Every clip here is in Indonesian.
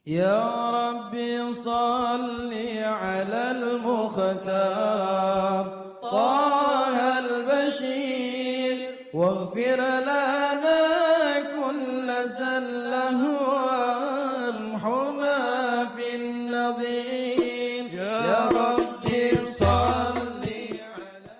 يا ربي صل على المختار طه البشير واغفر لنا كل زله وامحنا في النظير يا ربي صل على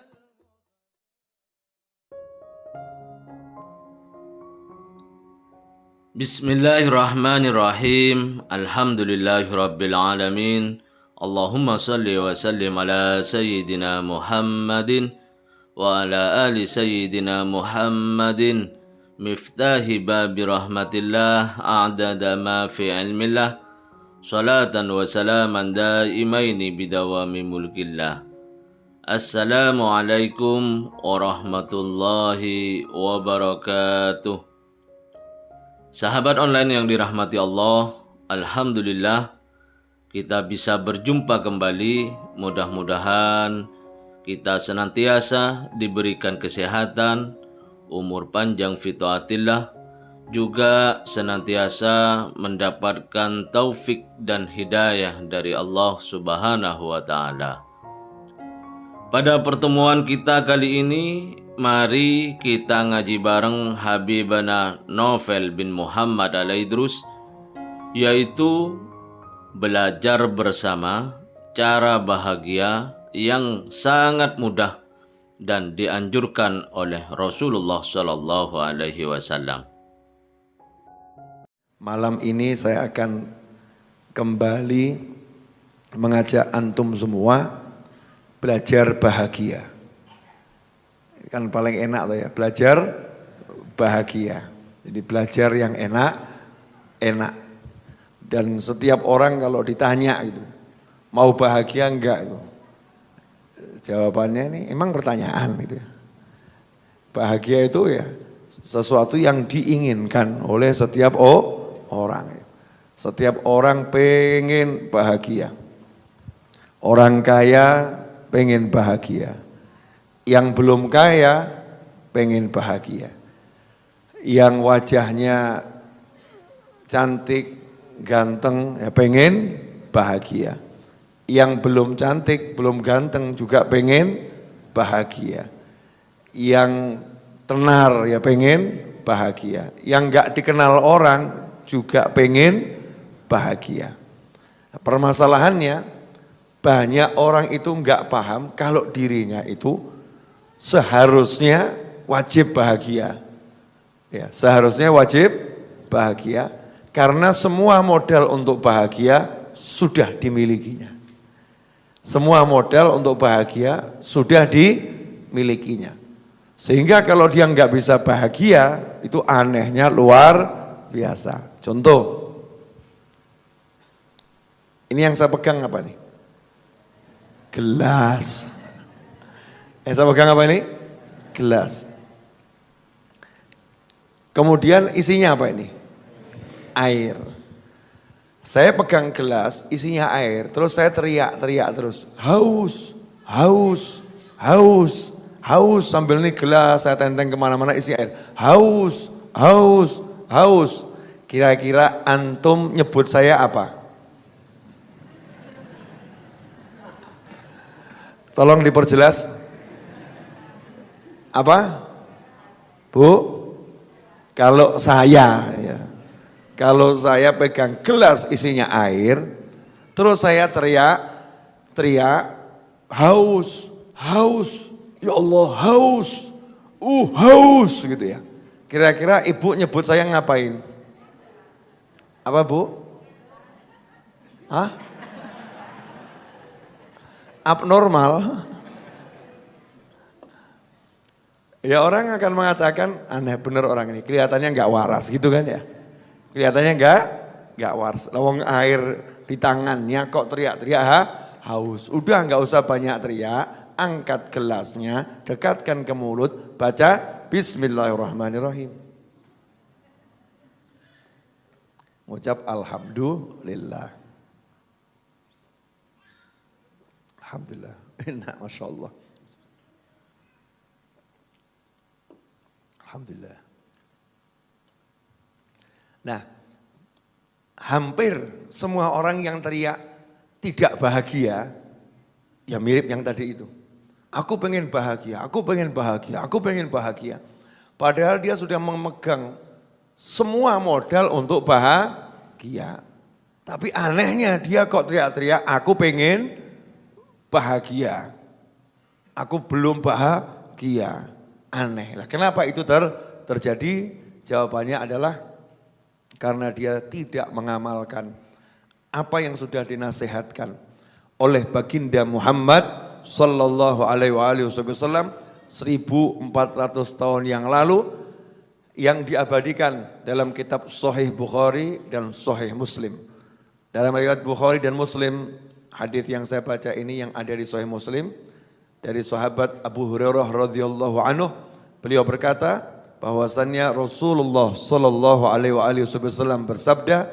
Bismillahirrahmanirrahim. Alhamdulillahirabbil alamin. Allahumma salli wa sallim ala sayyidina Muhammadin wa ala ali sayyidina Muhammadin miftahi babi rahmatillah a'dada ma fi ilmillah salatan wa salaman daimaini bidawami mulkillah. Assalamualaikum warahmatullahi wabarakatuh. Sahabat online yang dirahmati Allah, alhamdulillah kita bisa berjumpa kembali. Mudah-mudahan kita senantiasa diberikan kesehatan, umur panjang fi taatillah, juga senantiasa mendapatkan taufik dan hidayah dari Allah Subhanahu wa taala. Pada pertemuan kita kali ini, mari kita ngaji bareng Habibana Novel bin Muhammad Al-Idrus, yaitu belajar bersama cara bahagia yang sangat mudah dan dianjurkan oleh Rasulullah Sallallahu Alaihi Wasallam. Malam ini saya akan kembali mengajak antum semua belajar bahagia. Kan paling enak tuh ya, belajar bahagia. Jadi belajar yang enak. Dan setiap orang kalau ditanya gitu, mau bahagia enggak itu? Jawabannya ini emang pertanyaan gitu ya. Bahagia itu ya sesuatu yang diinginkan oleh setiap orang. Setiap orang pengen bahagia. Orang kaya pengen bahagia. Yang belum kaya pengen bahagia. Yang wajahnya cantik, ganteng ya pengen bahagia. Yang belum cantik, belum ganteng juga pengen bahagia. Yang tenar ya pengen bahagia. Yang enggak dikenal orang juga pengen bahagia. Permasalahannya banyak orang itu enggak paham kalau dirinya itu seharusnya wajib bahagia. Ya, seharusnya wajib bahagia karena semua modal untuk bahagia sudah dimilikinya. Semua modal untuk bahagia sudah dimilikinya. Sehingga kalau dia enggak bisa bahagia, itu anehnya luar biasa. Contoh, ini yang saya pegang apa nih? Gelas. Yang saya pegang apa ini? Gelas. Kemudian isinya apa ini? Air. Saya pegang gelas, isinya air, terus saya teriak terus. Haus, haus, haus, haus. Sambil ini gelas saya tenteng kemana-mana isi air. Haus, haus, haus. Kira-kira antum nyebut saya apa? Tolong diperjelas. Apa? Bu? Kalau saya saya pegang gelas isinya air, terus saya teriak, haus, haus, ya Allah haus, haus gitu ya. Kira-kira ibu nyebut saya ngapain? Apa bu? Hah? Abnormal. Ya orang akan mengatakan aneh bener orang ini, kelihatannya nggak waras gitu kan ya. Kelihatannya nggak waras. Lawang air di tangannya kok teriak-teriak haus. Udah nggak usah banyak teriak, angkat gelasnya, dekatkan ke mulut, baca Bismillahirrahmanirrahim. Ngucap alhamdulillah. Alhamdulillah, enak Masya Allah. Alhamdulillah. Nah, hampir semua orang yang teriak tidak bahagia, ya mirip yang tadi itu. Aku pengen bahagia, aku pengen bahagia, aku pengen bahagia. Padahal dia sudah memegang semua modal untuk bahagia. Tapi anehnya dia kok teriak-teriak, aku pengen bahagia. Aku belum bahagia. Aneh lah. Kenapa itu terjadi? Jawabannya adalah karena dia tidak mengamalkan apa yang sudah dinasihatkan oleh baginda Muhammad sallallahu alaihi wasallam 1400 tahun yang lalu yang diabadikan dalam kitab Sahih Bukhari dan Sahih Muslim. Dalam riwayat Bukhari dan Muslim, hadis yang saya baca ini yang ada di Sahih Muslim dari sahabat Abu Hurairah radhiyallahu anhu, beliau berkata bahwasannya Rasulullah sallallahu alaihi wasallam bersabda,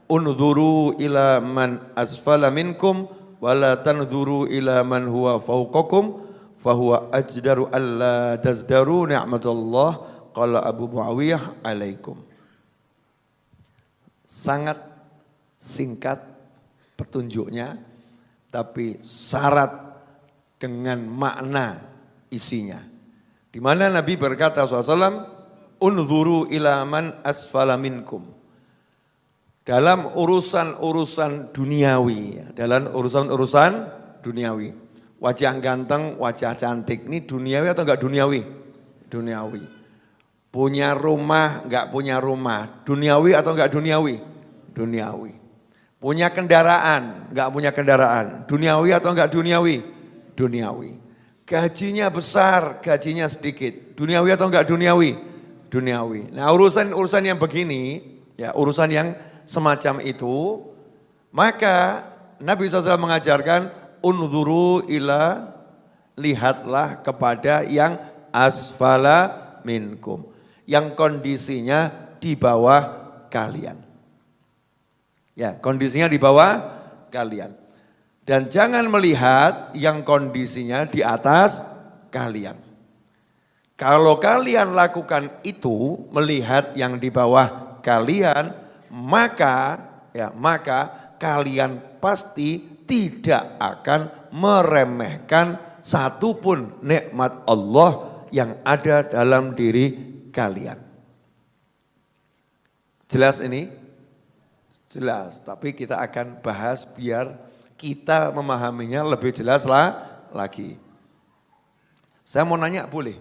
"Unzuru ila man asfala minkum wa la tanzuru ila man huwa fawqakum fahuwa ajdaru alla tazdaru ni'matallah qala Abu Muawiyah alaikum." Sangat singkat petunjuknya, tapi syarat dengan makna isinya. Di mana Nabi berkata SAW, "Unzuru ila man asfala minkum." Dalam urusan-urusan duniawi, dalam urusan-urusan duniawi. Wajah ganteng, wajah cantik, ini duniawi atau enggak duniawi? Duniawi. Punya rumah, enggak punya rumah, duniawi atau enggak duniawi? Duniawi. Punya kendaraan, enggak punya kendaraan, duniawi atau enggak duniawi? Duniawi. Gajinya besar, gajinya sedikit, duniawi atau enggak duniawi? Duniawi. Nah urusan yang begini, ya urusan yang semacam itu, maka Nabi SAW mengajarkan, unzuru ila, lihatlah kepada yang asfala minkum, yang kondisinya di bawah kalian. Ya, kondisinya di bawah kalian. Dan jangan melihat yang kondisinya di atas kalian. Kalau kalian lakukan itu, melihat yang di bawah kalian, maka kalian pasti tidak akan meremehkan satupun nikmat Allah yang ada dalam diri kalian. Jelas ini? Jelas, tapi kita akan bahas biar kita memahaminya lebih jelas lagi. Saya mau nanya boleh?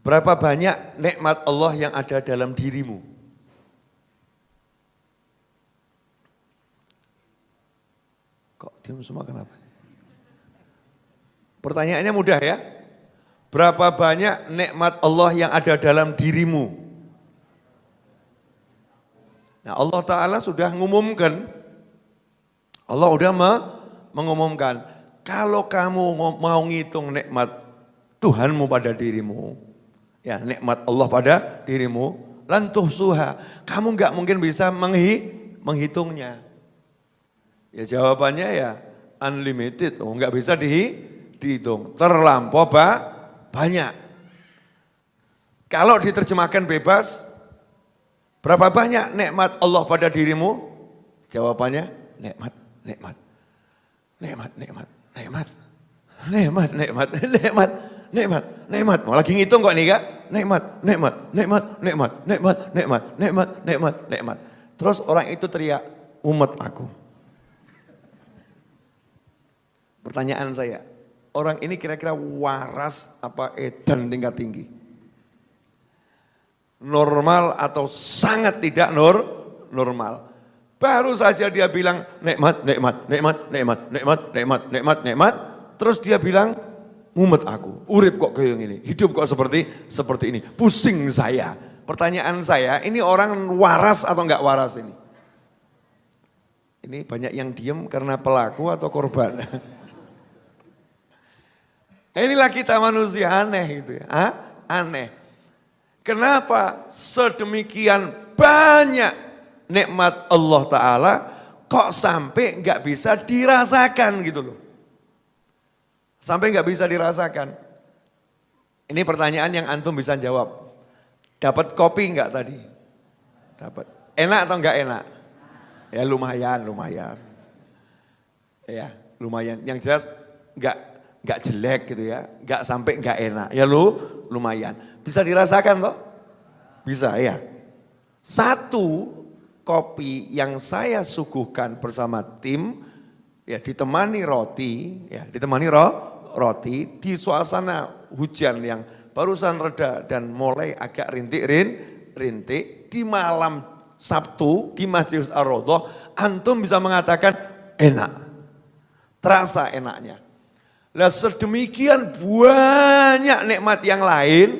Berapa banyak nikmat Allah yang ada dalam dirimu? Kok diam semua kenapa? Pertanyaannya mudah ya. Berapa banyak nikmat Allah yang ada dalam dirimu? Nah Allah Ta'ala sudah mengumumkan. Allah sudah mengumumkan. Kalau kamu mau ngitung nikmat Tuhanmu pada dirimu, ya nikmat Allah pada dirimu, lantuh suha, kamu nggak mungkin bisa menghitungnya. Ya jawabannya ya unlimited, nggak bisa dihitung, terlampau banyak. Kalau diterjemahkan bebas, berapa banyak nikmat Allah pada dirimu? Jawabannya nikmat. Mau lagi ngitung kok nih Kak? Nikmat. Terus orang itu teriak, umat aku. Pertanyaan saya, orang ini kira-kira waras apa edan tingkat tinggi? Normal atau sangat tidak normal? Baru saja dia bilang nikmat. Terus dia bilang, umat aku, urip kok kayak gini, hidup kok seperti ini, pusing saya. Pertanyaan saya, ini orang waras atau enggak waras ini? Ini banyak yang diem karena pelaku atau korban. Inilah kita manusia aneh gitu ya, aneh. Kenapa sedemikian banyak nikmat Allah Ta'ala kok sampai enggak bisa dirasakan gitu loh. Sampai enggak bisa dirasakan. Ini pertanyaan yang antum bisa jawab. Dapat kopi enggak tadi? Dapat. Enak atau enggak enak? Ya lumayan, lumayan. Ya, lumayan. Yang jelas enggak jelek gitu ya. Enggak sampai enggak enak. Ya lumayan. Bisa dirasakan toh? Bisa ya. Satu kopi yang saya suguhkan bersama tim ya ditemani roti, roti di suasana hujan yang barusan reda dan mulai agak rintik di malam Sabtu di Masjid Ar-Raudhah, antum bisa mengatakan enak, terasa enaknya. Lah sedemikian banyak nikmat yang lain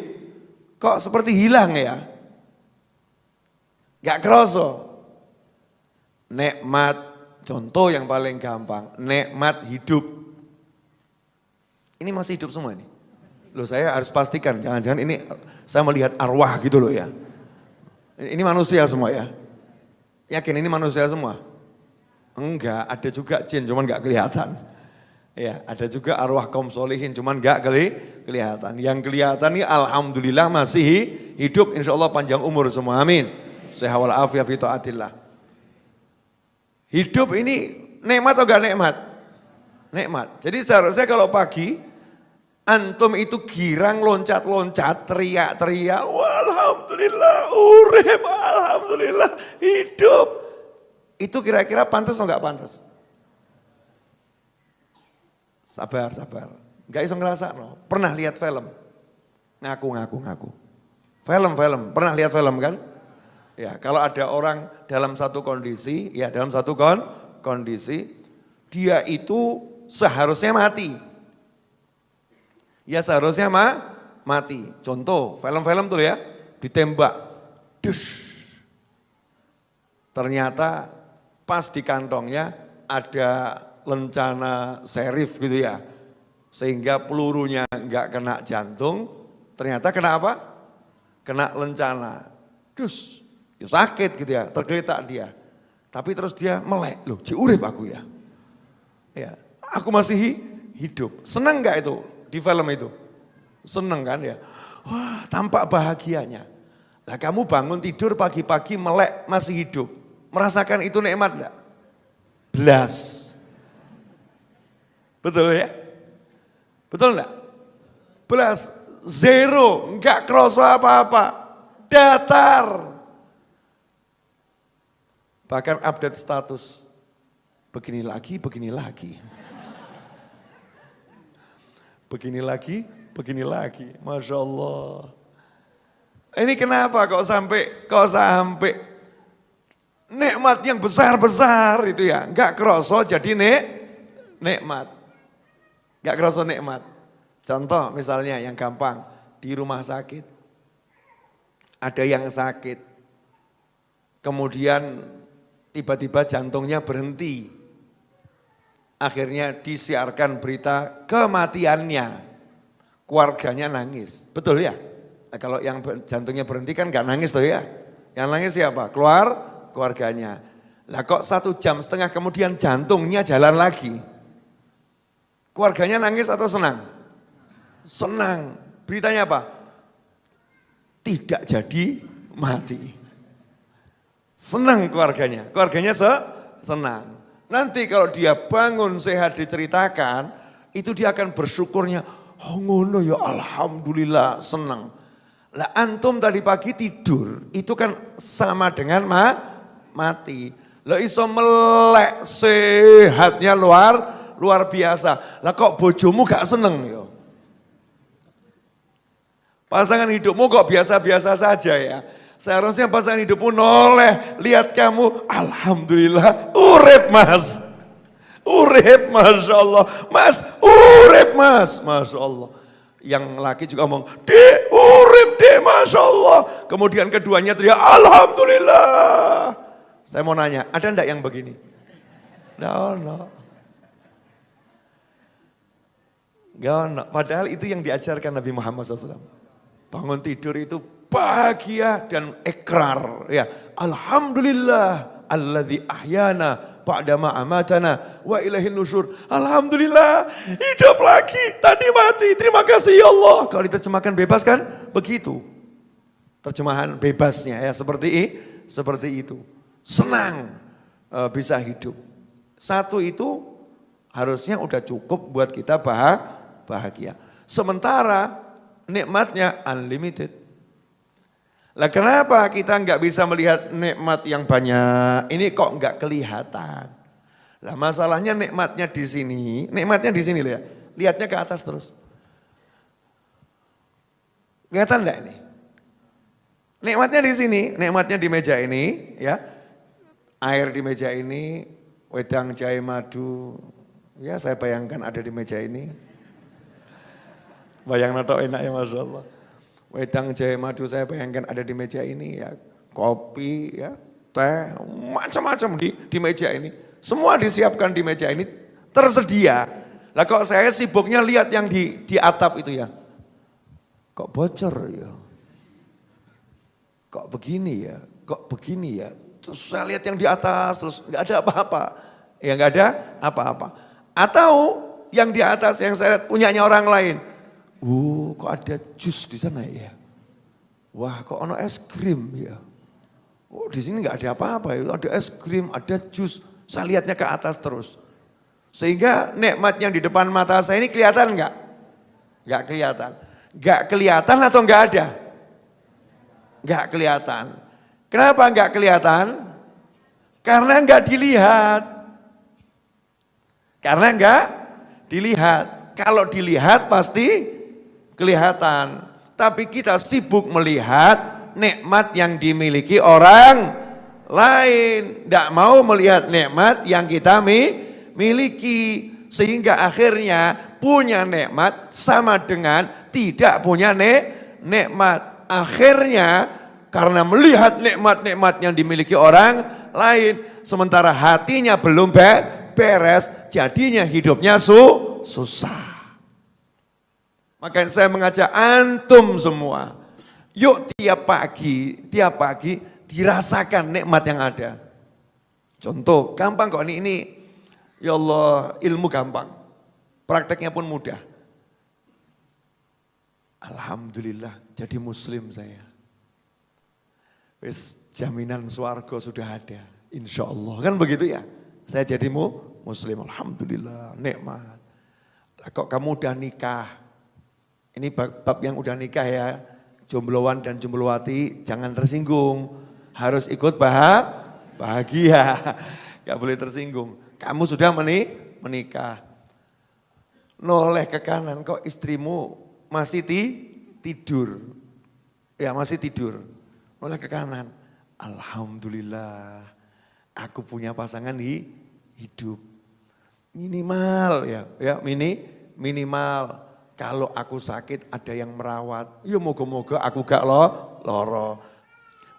kok seperti hilang ya, gak kerasa. Nikmat, contoh yang paling gampang, nikmat hidup. Ini masih hidup semua nih. Loh saya harus pastikan, jangan-jangan ini saya melihat arwah gitu loh ya. Ini manusia semua ya. Yakin ini manusia semua? Enggak, ada juga jin cuman enggak kelihatan. Ya, ada juga arwah kaum solihin cuman enggak kelihatan. Yang kelihatan ini alhamdulillah masih hidup, insya Allah panjang umur semua, amin. Sehat walafiat fi taatillah. Hidup ini nikmat atau enggak nikmat? Nikmat. Jadi seharusnya kalau pagi, antum itu girang, loncat-loncat, teriak-teriak, alhamdulillah, urip, alhamdulillah, hidup. Itu kira-kira pantas atau enggak pantas? Sabar. Enggak iso ngerasa, no. Pernah lihat film? Ngaku. Film, pernah lihat film kan? Ya, kalau ada orang dalam satu kondisi, dia itu seharusnya mati. Ya seharusnya mati. Contoh, film-film tuh ya, ditembak. Dus. Ternyata pas di kantongnya ada lencana serif gitu ya. Sehingga pelurunya enggak kena jantung, ternyata kena apa? Kena lencana. Dus. Ya sakit gitu ya, tergeletak dia. Tapi terus dia melek, loh urip aku ya. Ya, aku masih hidup. Senang enggak itu di film itu? Senang kan ya. Wah, tampak bahagianya. Lah kamu bangun tidur pagi-pagi melek masih hidup. Merasakan itu nikmat enggak? Belas. Betul ya? Betul enggak? Belas, zero, enggak kerasa apa-apa. Datar. Bahkan update status, begini lagi. Begini lagi, Masya Allah. Ini kenapa kok sampai nikmat yang besar-besar itu ya, enggak kerasa jadi nikmat. Enggak kerasa nikmat. Contoh misalnya yang gampang, di rumah sakit. Ada yang sakit, kemudian tiba-tiba jantungnya berhenti. Akhirnya disiarkan berita kematiannya. Keluarganya nangis. Betul ya? Nah, kalau yang jantungnya berhenti kan gak nangis tuh ya. Yang nangis siapa? Keluarganya. Lah kok 1,5 jam kemudian jantungnya jalan lagi. Keluarganya nangis atau senang? Senang. Beritanya apa? Tidak jadi mati. Senang keluarganya senang. Nanti kalau dia bangun sehat diceritakan, itu dia akan bersyukurnya, oh ngono ya alhamdulillah senang. Lah antum tadi pagi tidur, itu kan sama dengan mati. Lah iso melek sehatnya luar biasa. Lah kok bojomu gak seneng yo? Pasangan hidupmu kok biasa-biasa saja ya? Seharusnya pasangan hidupmu noleh, lihat kamu, alhamdulillah, urip mas. Urip, Masya Allah. Mas, urip mas, Masya Allah. Yang laki juga ngomong, dek, urip dek, Masya Allah. Kemudian keduanya teriak, alhamdulillah. Saya mau nanya, ada enggak yang begini? No. Padahal itu yang diajarkan Nabi Muhammad SAW. Bangun tidur itu bahagia dan ikrar. Ya, alhamdulillah alladzi ahyana ba'dama amatana wa ilaihin nusyur. Alhamdulillah hidup lagi, tadi mati. Terima kasih ya Allah. Kalau diterjemahkan bebas kan begitu. Terjemahan bebasnya ya seperti seperti itu. Senang bisa hidup. Satu itu harusnya udah cukup buat kita bahagia. Sementara nikmatnya unlimited. Lah kenapa kita nggak bisa melihat nikmat yang banyak? Ini kok nggak kelihatan? Lah masalahnya nikmatnya di sini loh ya. Lihatnya ke atas terus. Kelihatan enggak ini? Nikmatnya di sini, nikmatnya di meja ini ya. Air di meja ini, wedang jahe madu. Ya saya bayangkan ada di meja ini. Bayang nato enak ya Masya Allah. Wedang jahe madu saya bayangkan ada di meja ini ya. Kopi ya, teh, macam-macam di meja ini. Semua disiapkan di meja ini, tersedia. Lah kok saya sibuknya lihat yang di atap itu ya. Kok bocor ya? Kok begini ya? Kok begini ya? Terus saya lihat yang di atas, terus nggak ada apa-apa. Ya nggak ada apa-apa. Atau yang di atas yang saya lihat punyanya orang lain. Kok ada jus di sana ya? Wah, kok ono es krim ya? Oh, di sini nggak ada apa-apa, itu ada es krim, ada jus. Saya lihatnya ke atas terus. Sehingga nikmat yang di depan mata saya ini kelihatan nggak? Nggak kelihatan. Nggak kelihatan atau nggak ada? Nggak kelihatan. Kenapa nggak kelihatan? Karena nggak dilihat. Karena nggak dilihat. Kalau dilihat pasti kelihatan. Tapi kita sibuk melihat nikmat yang dimiliki orang lain. Tidak mau melihat nikmat yang kita miliki. Sehingga akhirnya punya nikmat sama dengan tidak punya nikmat. Akhirnya karena melihat nikmat-nikmat yang dimiliki orang lain. Sementara hatinya belum beres. Jadinya hidupnya susah. Makanya saya mengajak antum semua. Yuk tiap pagi dirasakan nikmat yang ada. Contoh, gampang kok ini ya Allah, ilmu gampang. Prakteknya pun mudah. Alhamdulillah jadi muslim saya. Wis jaminan swarga sudah ada. Insya Allah kan begitu ya. Saya jadi muslim, alhamdulillah, nikmat. Kok kamu udah nikah? Ini bab yang udah nikah ya. Jombloan dan jomblowati jangan tersinggung. Harus ikut bahagia. Gak boleh tersinggung. Kamu sudah menikah. Noleh ke kanan, kok istrimu masih tidur. Ya masih tidur. Noleh ke kanan. Alhamdulillah. Aku punya pasangan hidup. Minimal ya minimal. Kalau aku sakit ada yang merawat. Ya moga-moga aku gak loro.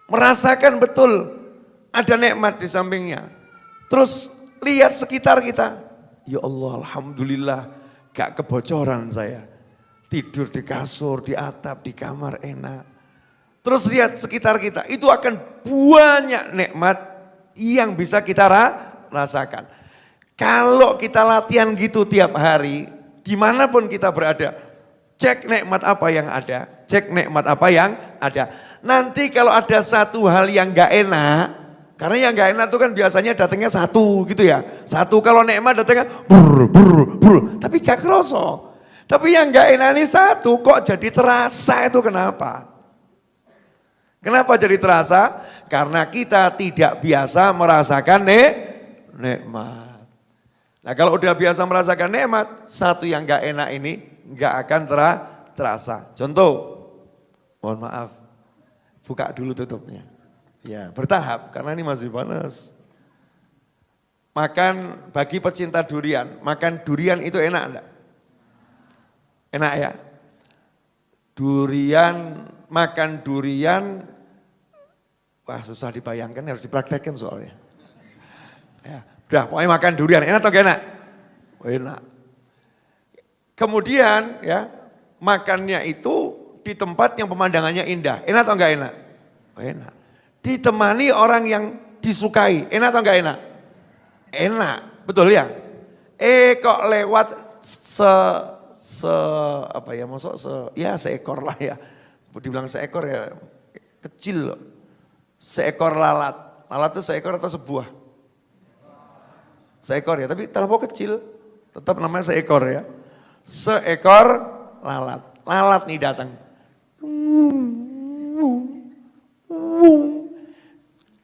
Merasakan betul ada nikmat di sampingnya. Terus lihat sekitar kita. Ya Allah, alhamdulillah gak kebocoran saya. Tidur di kasur, di atap, di kamar enak. Terus lihat sekitar kita. Itu akan banyak nikmat yang bisa kita rasakan. Kalau kita latihan gitu tiap hari, dimanapun kita berada, cek nikmat apa yang ada, cek nikmat apa yang ada. Nanti kalau ada satu hal yang gak enak, karena yang gak enak itu kan biasanya datangnya satu gitu ya. Satu, kalau nikmat datangnya brr, tapi gak kerasa. Tapi yang gak enak ini satu, kok jadi terasa itu kenapa? Kenapa jadi terasa? Karena kita tidak biasa merasakan nikmat. Nah kalau udah biasa merasakan nikmat, satu yang gak enak ini gak akan terasa. Contoh, mohon maaf, buka dulu tutupnya. Ya bertahap karena ini masih panas. Makan bagi pecinta durian, makan durian itu enak enggak? Enak ya? Durian, makan durian, wah susah dibayangkan, harus dipraktekkan soalnya. Ya. Udah pokoknya makan durian, enak atau gak enak? Enak. Kemudian ya makannya itu di tempat yang pemandangannya indah, enak atau enggak enak? Enak. Ditemani orang yang disukai, enak atau enggak enak? Enak, betul ya? Kok lewat seekor lah ya. Dibilang seekor ya kecil loh. seekor lalat. Lalat itu seekor atau sebuah? Seekor ya, tapi terlalu kecil. Tetap namanya seekor ya. Seekor lalat. Lalat nih datang.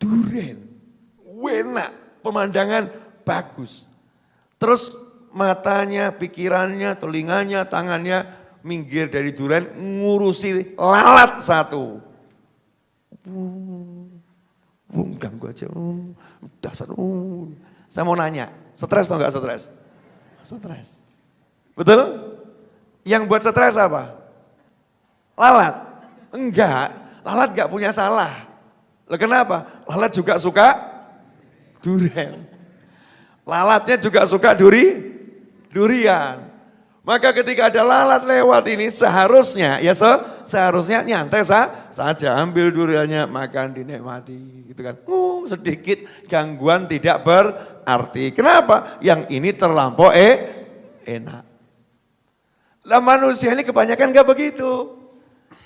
Duren. Enak. Pemandangan bagus. Terus matanya, pikirannya, telinganya, tangannya minggir dari duren ngurusi lalat satu. Ganggu aja. Dasar. Saya mau nanya, stres atau enggak stres? Stres. Betul? Yang buat stres apa? Lalat? Enggak, lalat enggak punya salah. Loh kenapa? Lalat juga suka durian. Lalatnya juga suka durian. Maka ketika ada lalat lewat ini seharusnya, ya seharusnya nyantai saja ambil duriannya, makan, dinikmati. Gitu kan. Sedikit gangguan tidak berarti. Kenapa? Yang ini terlampau enak. Lah manusia ini kebanyakan gak begitu.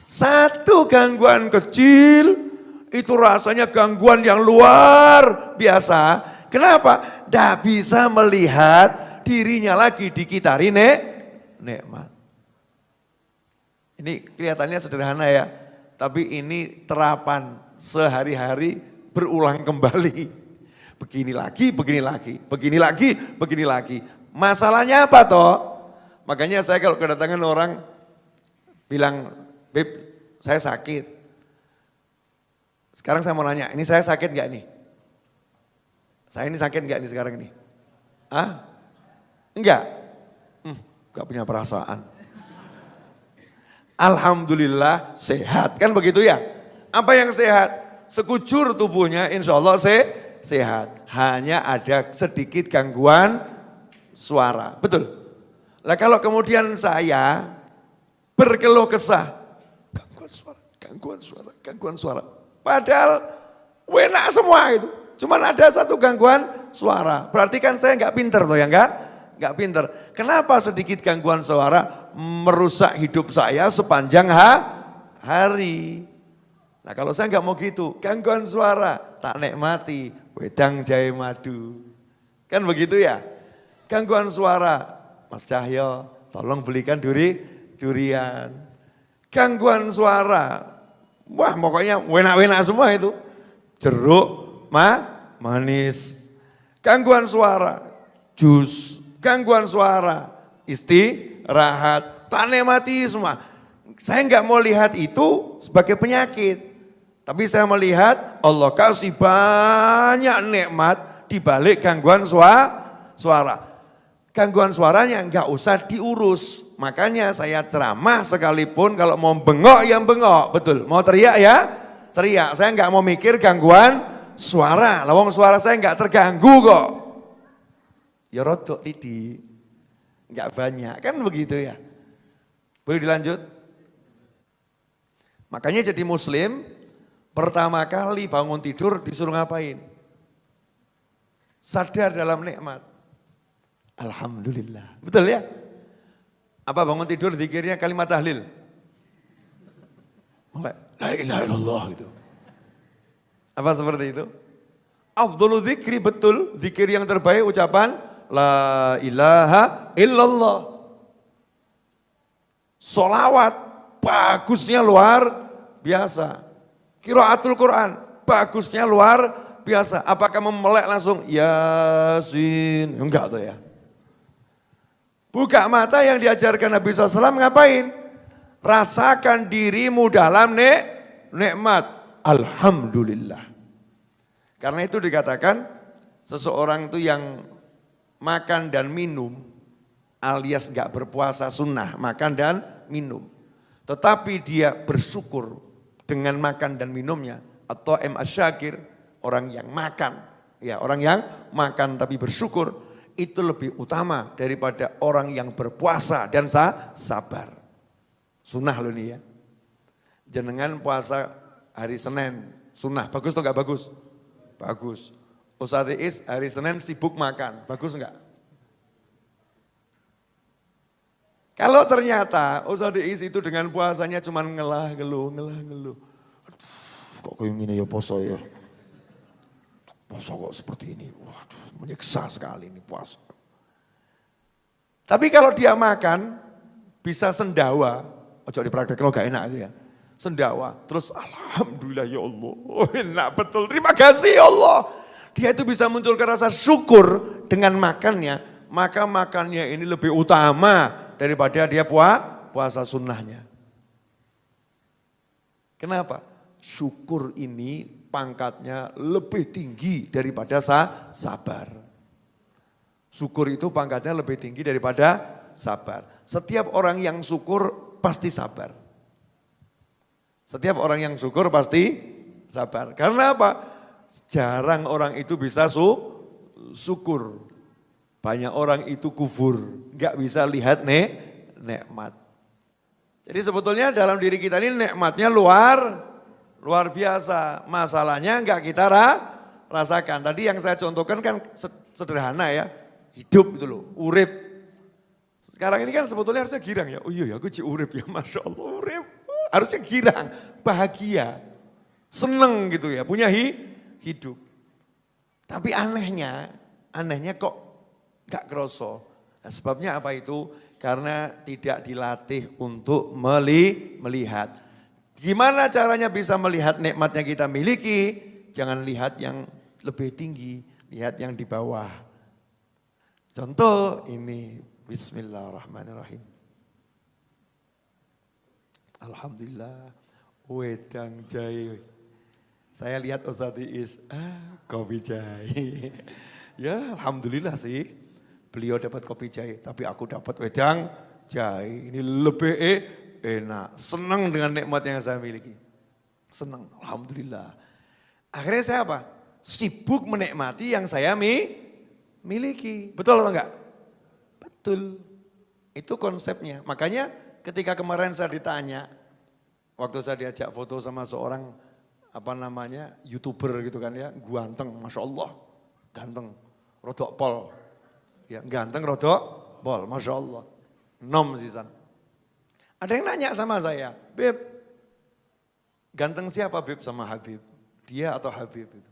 Satu gangguan kecil, itu rasanya gangguan yang luar biasa. Kenapa? Tidak bisa melihat dirinya lagi dikitari nikmat. Ini kelihatannya sederhana ya, tapi ini terapan sehari-hari berulang kembali. Begini lagi, begini lagi, begini lagi, begini lagi. Masalahnya apa toh? Makanya saya kalau kedatangan orang bilang, Beb, saya sakit. Sekarang saya mau nanya, ini saya sakit gak nih? Saya ini sakit gak nih sekarang ini? Hah? Enggak? Gak punya perasaan. Alhamdulillah sehat, kan begitu ya? Apa yang sehat? Sekujur tubuhnya insya Allah sehat. Hanya ada sedikit gangguan suara, betul? Lah kalau kemudian saya berkeluh kesah, gangguan suara. Padahal enak semua itu. Cuman ada satu gangguan suara. Berarti kan saya nggak pinter loh ya nggak pinter. Kenapa sedikit gangguan suara merusak hidup saya sepanjang hari? Nah kalau saya nggak mau gitu, gangguan suara tak nikmati, wedang jahe madu. Kan begitu ya? Gangguan suara, Mas Cahyo tolong belikan durian. Gangguan suara, wah pokoknya enak-enak semua itu. Jeruk, manis. Gangguan suara, jus. Gangguan suara, istirahat. Tak nikmati semua. Saya nggak mau lihat itu sebagai penyakit. Tapi saya melihat Allah kasih banyak nikmat di balik gangguan suara. Gangguan suaranya nggak usah diurus. Makanya saya ceramah sekalipun kalau mau bengok yang bengok. Betul, mau teriak ya teriak. Saya nggak mau mikir gangguan suara. Lawang suara saya nggak terganggu kok. Ya rodok Didi. Nggak banyak, kan begitu ya. Boleh dilanjut? Makanya jadi muslim, pertama kali bangun tidur disuruh ngapain? Sadar dalam nikmat. Alhamdulillah. Betul ya? Apa bangun tidur zikirnya kalimat tahlil? Mulai, la ilaha illallah gitu. Apa seperti itu? Afdhalu zikri, betul. Zikir yang terbaik ucapan la ilaha illallah. Solawat, bagusnya luar biasa. Qiraatul Quran, bagusnya luar biasa. Apakah memelek langsung Yasin? Enggak tuh ya. Buka mata yang diajarkan Nabi SAW ngapain? Rasakan dirimu dalam nikmat. Alhamdulillah. Karena itu dikatakan seseorang itu yang makan dan minum alias gak berpuasa sunnah, makan dan minum. Tetapi dia bersyukur dengan makan dan minumnya. Atau asyakir, orang yang makan. Ya, orang yang makan tapi bersyukur. Itu lebih utama daripada orang yang berpuasa dan sabar. Sunnah loh nih ya. Jenengan puasa hari Senin, sunnah. Bagus atau enggak bagus? Bagus. Ustadz Iis hari Senin sibuk makan, bagus enggak? Kalau ternyata Ustadz Iis itu dengan puasanya cuma ngelah-ngeluh. kok kayak gini ya poso ya. Puasa kok seperti ini, waduh menyiksa sekali ini puasa. Tapi kalau dia makan, bisa sendawa, ojo dipraktek kalau gak enak itu ya. Sendawa, terus alhamdulillah ya Allah, enak betul, terima kasih ya Allah. Dia itu bisa munculkan rasa syukur dengan makannya, maka makannya ini lebih utama daripada dia puasa sunnahnya. Kenapa? Syukur ini pangkatnya lebih tinggi daripada sabar. Syukur itu pangkatnya lebih tinggi daripada sabar. Setiap orang yang syukur pasti sabar. Setiap orang yang syukur pasti sabar. Karena apa? Jarang orang itu bisa syukur. Banyak orang itu kufur. Gak bisa lihat nikmat. Jadi sebetulnya dalam diri kita ini nikmatnya luar biasa, masalahnya enggak kita rasakan. Tadi yang saya contohkan kan sederhana ya, hidup itu loh, urip. Sekarang ini kan sebetulnya harusnya girang ya, oh iya ya aku urip ya, Masya Allah urip. Harusnya girang, bahagia, seneng gitu ya, punya hidup. Tapi anehnya kok enggak kroso. Nah, sebabnya apa itu? Karena tidak dilatih untuk melihat. Gimana caranya bisa melihat nikmat yang kita miliki? Jangan lihat yang lebih tinggi, lihat yang di bawah. Contoh ini, bismillahirrahmanirrahim. Alhamdulillah, wedang jahe. Saya lihat Ustaz Iis, kopi jahe. Ya alhamdulillah sih, beliau dapat kopi jahe, tapi aku dapat wedang jahe. Ini lebih enak, senang dengan nikmat yang saya miliki. Senang, alhamdulillah. Akhirnya saya apa? Sibuk menikmati yang saya miliki. Betul atau enggak? Betul. Itu konsepnya. Makanya ketika kemarin saya ditanya, waktu saya diajak foto sama seorang YouTuber gitu kan ya, ganteng, Masya Allah, ganteng, rodok pol. Ya, ganteng rodok pol, Masya Allah. Nom sisan. Ada yang nanya sama saya, Beb, ganteng siapa Beb sama Habib? Dia atau Habib itu?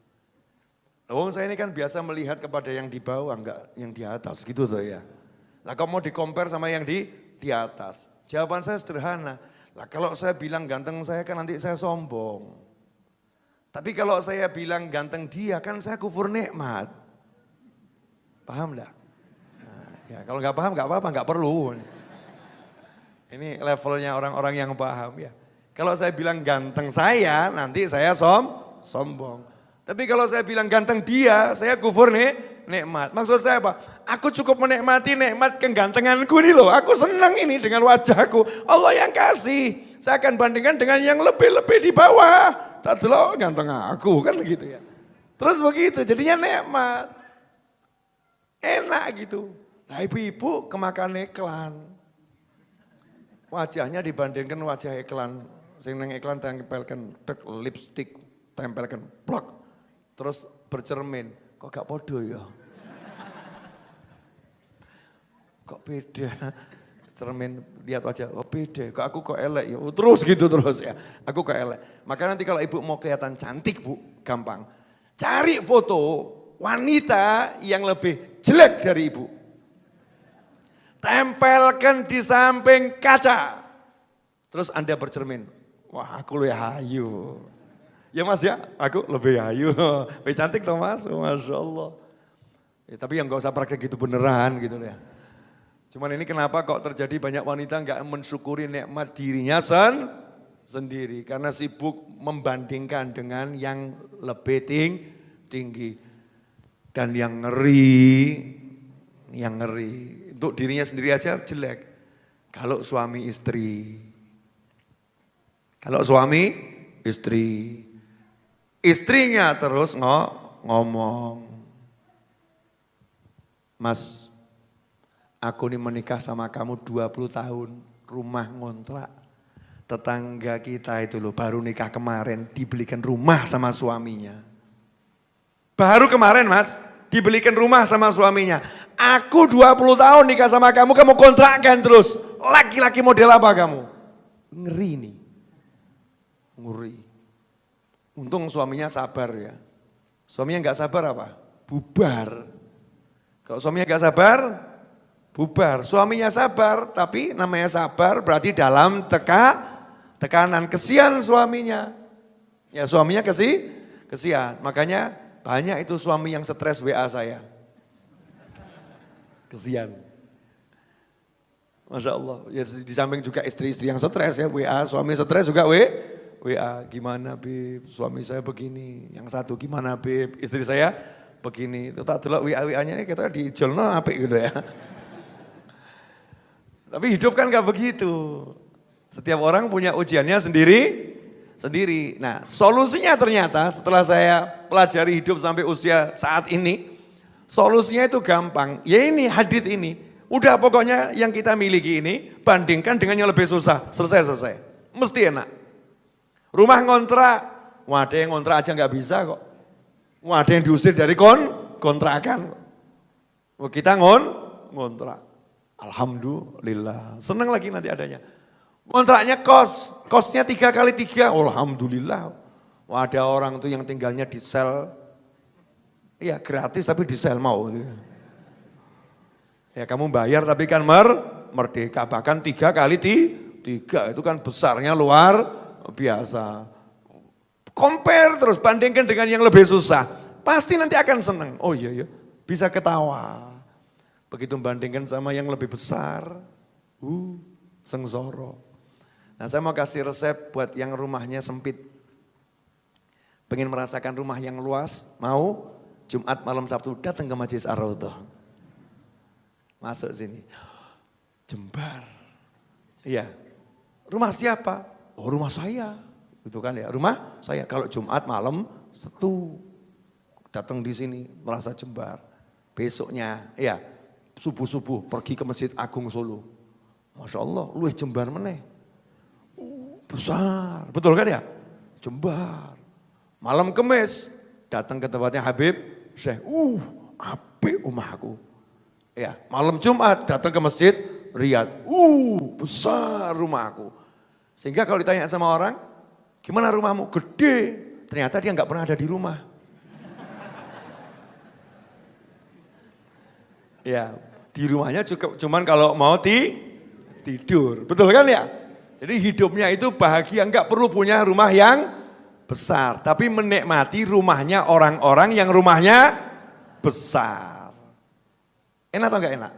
Wong saya ini kan biasa melihat kepada yang di bawah, enggak yang di atas gitu tuh ya. Nah kalau mau di-compare sama yang di atas. Jawaban saya sederhana, lah kalau saya bilang ganteng saya kan nanti saya sombong. Tapi kalau saya bilang ganteng dia kan saya kufur nikmat. Paham enggak? Nah, ya kalau enggak paham enggak apa-apa, enggak perlu. Ini levelnya orang-orang yang paham ya. Kalau saya bilang ganteng saya, nanti saya sombong. Tapi kalau saya bilang ganteng dia, saya kufur nikmat. Maksud saya apa? Aku cukup menikmati nikmat kegantenganku nih loh. Aku senang ini dengan wajahku. Allah yang kasih. Saya akan bandingkan dengan yang lebih-lebih di bawah. Tak dulu ganteng aku kan gitu ya. Terus begitu jadinya nikmat. Enak gitu. Nah ibu-ibu kemakan iklan. Wajahnya dibandingkan wajah iklan. Sing nang iklan tempelkan lipstick, tempelkan plok. Terus bercermin. Kok gak podo ya? Kok beda? Cermin lihat wajah, oh beda. Kok aku kok elek ya? Terus gitu terus ya. Aku kok elek. Maka nanti kalau ibu mau kelihatan cantik bu, gampang. Cari foto wanita yang lebih jelek dari ibu. Tempelkan di samping kaca. Terus Anda bercermin. Wah aku lebih hayu. Ya mas ya, aku lebih hayu. Lebih cantik toh mas, Masya Allah. Ya, tapi yang gak usah praktek gitu beneran gitu ya. Cuman ini kenapa kok terjadi banyak wanita gak mensyukuri nikmat dirinya sendiri. Karena sibuk membandingkan dengan yang lebih tinggi. Dan yang ngeri. Untuk dirinya sendiri aja jelek. Kalau suami istri. Istrinya terus ngomong. Mas, aku ini menikah sama kamu 20 tahun. Rumah ngontrak. Tetangga kita itu loh baru nikah kemarin dibelikan rumah sama suaminya. Baru kemarin mas dibelikan rumah sama suaminya. Aku 20 tahun nikah sama kamu kontrakkan terus. Laki-laki model apa kamu? Ngeri nih. Untung suaminya sabar ya. Suaminya nggak sabar apa? Bubar. Kalau suaminya nggak sabar, bubar. Suaminya sabar, tapi namanya sabar berarti dalam tekanan. Kesian suaminya. Ya suaminya kesian. Makanya banyak itu suami yang stres WA saya. Kesian. Masya Allah. Ya di samping juga istri-istri yang stres ya WA. Suami stres juga WA. Gimana Bib, suami saya begini. Yang satu gimana Bib, istri saya begini. Itu tak delok WA-WA-nya ini kita di jolno apik gitu ya. Tapi hidup kan gak begitu. Setiap orang punya ujiannya sendiri. Nah solusinya ternyata setelah saya pelajari hidup sampai usia saat ini. Solusinya itu gampang. Ya ini hadits ini. Udah pokoknya yang kita miliki ini bandingkan dengan yang lebih susah. Selesai. Mesti enak. Rumah ngontrak. Wah ada yang ngontrak aja gak bisa kok. Wah ada yang diusir dari kontrakan. Kita ngontrak. Alhamdulillah. Senang lagi nanti adanya. Kontraknya kosnya 3 kali 3. Alhamdulillah. Wah ada orang tuh yang tinggalnya di sel. Iya gratis tapi di sel mau. Ya kamu bayar tapi kan merdeka. Bahkan 3 kali 3 itu kan besarnya luar biasa. Compare terus bandingkan dengan yang lebih susah. Pasti nanti akan senang. Oh iya bisa ketawa. Begitu bandingkan sama yang lebih besar. Sengsara. Nah saya mau kasih resep buat yang rumahnya sempit. Pengen merasakan rumah yang luas, mau Jumat malam Sabtu datang ke Majelis Ar-Raudhah. Masuk sini. Jembar. Iya. Rumah siapa? Oh rumah saya. Gitu kan ya. Rumah saya kalau Jumat malam Sabtu datang di sini merasa jembar. Besoknya ya subuh-subuh pergi ke Masjid Agung Solo. Masya Allah, luwih jembar meneh. Besar, betul kan ya? Jembar. Malam Kemis datang ke tempatnya Habib Syekh. Apik omahku. Ya, malam Jumat datang ke Masjid Riyadh. Besar rumahku. Sehingga kalau ditanya sama orang, gimana rumahmu? Gede. Ternyata dia nggak pernah ada di rumah. Ya, di rumahnya cuman kalau mau tidur. Betul kan ya? Jadi hidupnya itu bahagia, enggak perlu punya rumah yang besar. Tapi menikmati rumahnya orang-orang yang rumahnya besar. Enak atau enggak enak?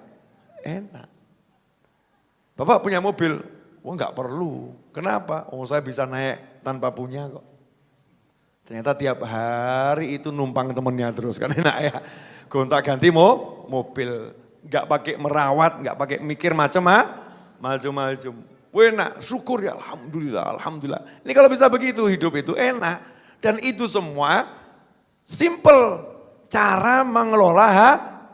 Enak. Bapak punya mobil? Wah enggak perlu. Kenapa? Oh saya bisa naik tanpa punya kok. Ternyata tiap hari itu numpang temennya terus kan enak ya. Gonta ganti mobil. Enggak pakai merawat, enggak pakai mikir macam-macam. Enak, syukur ya Alhamdulillah. Ini kalau bisa begitu hidup itu enak. Dan itu semua simple cara mengelola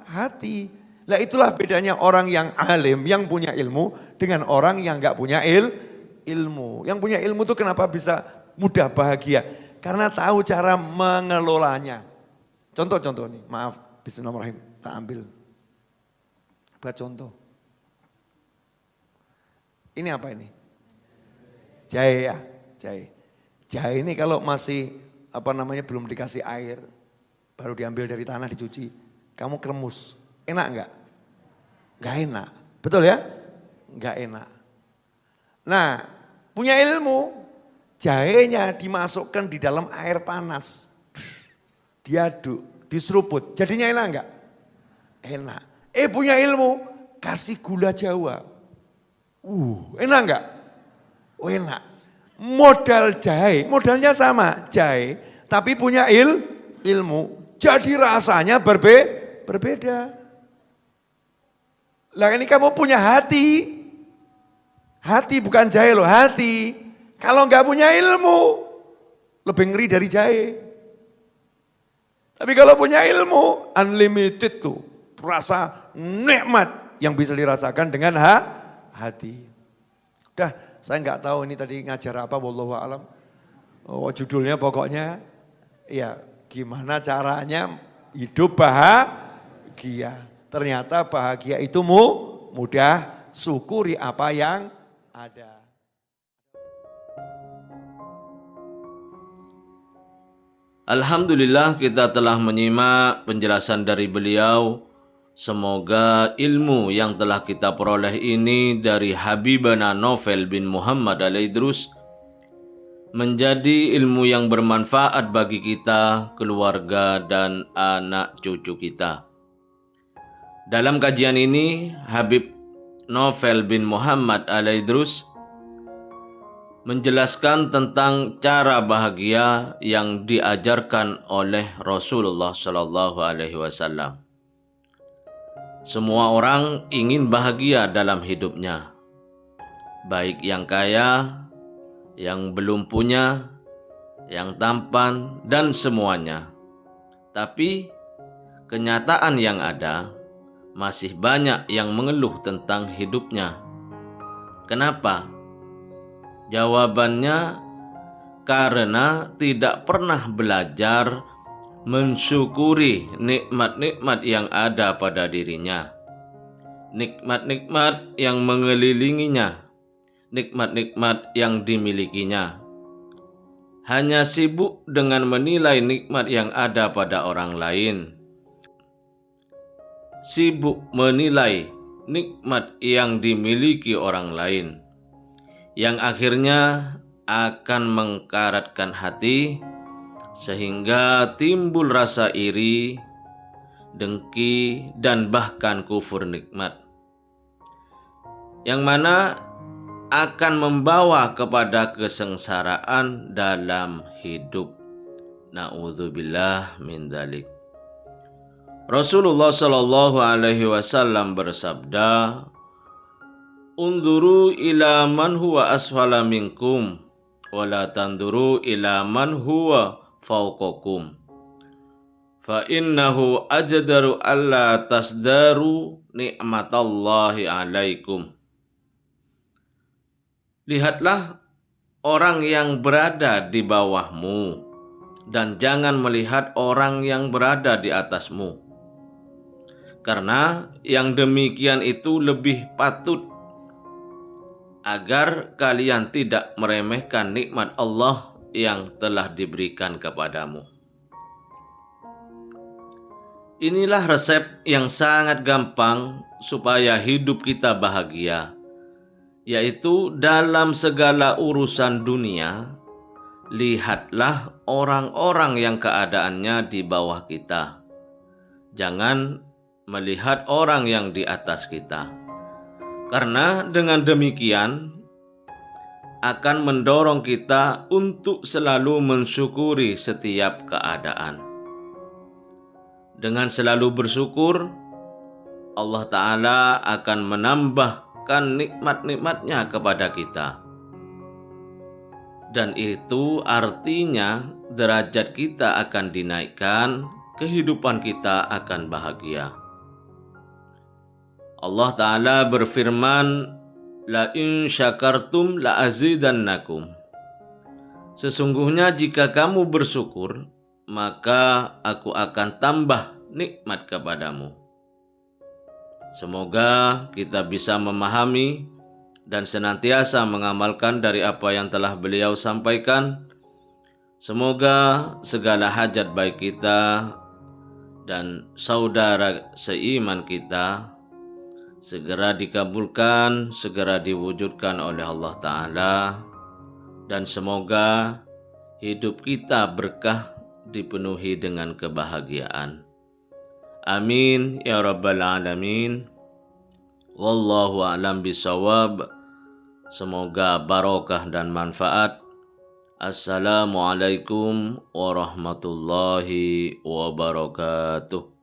hati. Nah itulah bedanya orang yang alim, yang punya ilmu dengan orang yang enggak punya ilmu. Yang punya ilmu itu kenapa bisa mudah bahagia? Karena tahu cara mengelolanya. Contoh-contoh nih, maaf, bismillahirrahmanirrahim, tak ambil. Buat contoh. Ini apa ini? Jahe ya, jahe. Jahe ini kalau masih belum dikasih air, baru diambil dari tanah dicuci, kamu kremus. Enak enggak? Enggak enak. Betul ya? Enggak enak. Nah, punya ilmu, jahenya dimasukkan di dalam air panas. Diaduk, diseruput. Jadinya enak enggak? Enak. Punya ilmu, kasih gula Jawa. Enak enggak? Enak. Modal jahe, modalnya sama jahe, tapi punya ilmu. Jadi rasanya berbeda. Lah ini kamu punya hati. Hati bukan jahe loh, hati. Kalau enggak punya ilmu, lebih ngeri dari jahe. Tapi kalau punya ilmu, unlimited tuh. Rasa nikmat yang bisa dirasakan dengan hati. Udah, saya nggak tahu ini tadi ngajar apa, wallahu a'lam. Judulnya pokoknya, ya gimana caranya hidup bahagia. Ternyata bahagia itu mudah, syukuri apa yang ada. Alhamdulillah kita telah menyimak penjelasan dari beliau. Semoga ilmu yang telah kita peroleh ini dari Habibana Novel bin Muhammad Al-Idrus menjadi ilmu yang bermanfaat bagi kita, keluarga, dan anak cucu kita. Dalam kajian ini, Habib Novel bin Muhammad Al-Idrus menjelaskan tentang cara bahagia yang diajarkan oleh Rasulullah Shallallahu Alaihi Wasallam. Semua orang ingin bahagia dalam hidupnya, baik yang kaya, yang belum punya, yang tampan, dan semuanya. Tapi kenyataan yang ada, masih banyak yang mengeluh tentang hidupnya. Kenapa? Jawabannya, karena tidak pernah belajar mensyukuri nikmat-nikmat yang ada pada dirinya, nikmat-nikmat yang mengelilinginya, nikmat-nikmat yang dimilikinya. Hanya sibuk dengan menilai nikmat yang ada pada orang lain, sibuk menilai nikmat yang dimiliki orang lain, yang akhirnya akan mengkaratkan hati sehingga timbul rasa iri, dengki, dan bahkan kufur nikmat, yang mana akan membawa kepada kesengsaraan dalam hidup. Na'udzubillah min dzalik. Rasulullah Shallallahu Alaihi Wasallam bersabda, "Unduru ila man huwa asfala minkum, wala tanduru ila man huwa fauqakum. Fa innahu ajdaru alla tasdaru ni'matallahi alaikum." Lihatlah orang yang berada di bawahmu, dan jangan melihat orang yang berada di atasmu, karena yang demikian itu lebih patut agar kalian tidak meremehkan nikmat Allah yang telah diberikan kepadamu. Inilah resep yang sangat gampang supaya hidup kita bahagia, yaitu dalam segala urusan dunia, lihatlah orang-orang yang keadaannya di bawah kita. Jangan melihat orang yang di atas kita. Karena dengan demikian akan mendorong kita untuk selalu mensyukuri setiap keadaan. Dengan selalu bersyukur, Allah Ta'ala akan menambahkan nikmat-nikmatnya kepada kita. Dan itu artinya derajat kita akan dinaikkan, kehidupan kita akan bahagia. Allah Ta'ala berfirman, "La in syakartum la azidannakum." Sesungguhnya jika kamu bersyukur, maka aku akan tambah nikmat kepadamu. Semoga kita bisa memahami dan senantiasa mengamalkan dari apa yang telah beliau sampaikan. Semoga segala hajat baik kita dan saudara seiman kita segera dikabulkan, segera diwujudkan oleh Allah Ta'ala, dan semoga hidup kita berkah, dipenuhi dengan kebahagiaan. Amin ya rabbal alamin. Wallahu a'lam bisawab. Semoga barokah dan manfaat. Assalamualaikum warahmatullahi wabarakatuh.